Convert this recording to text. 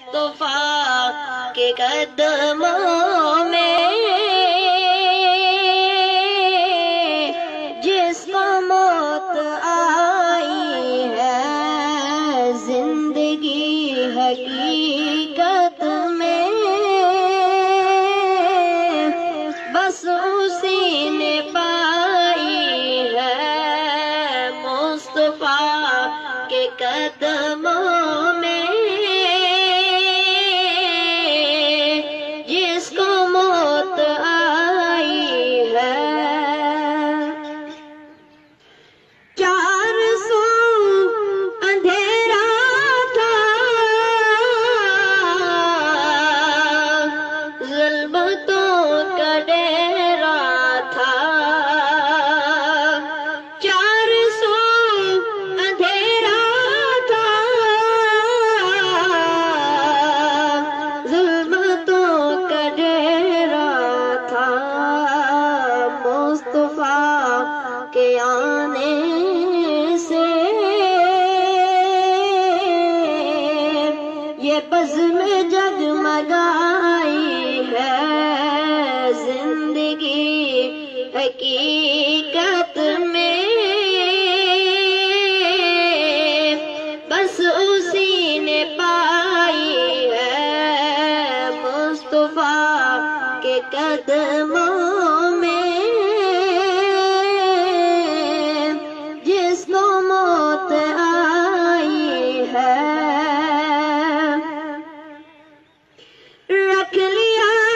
مصطفیٰ کے قدموں میں، جس کو موت آئی ہے زندگی حقیقت میں، بس اسی نے پائی ہے مصطفیٰ کے قدموں میں، جس کو موت آئی ہے۔ 400 اندھیرا تھا، ظلمتوں کا ڈیرا تھا، 400 اندھیرا تھا، ظلمتوں کا ڈیرا تھا، مصطفیٰ کے آنے سے یہ بز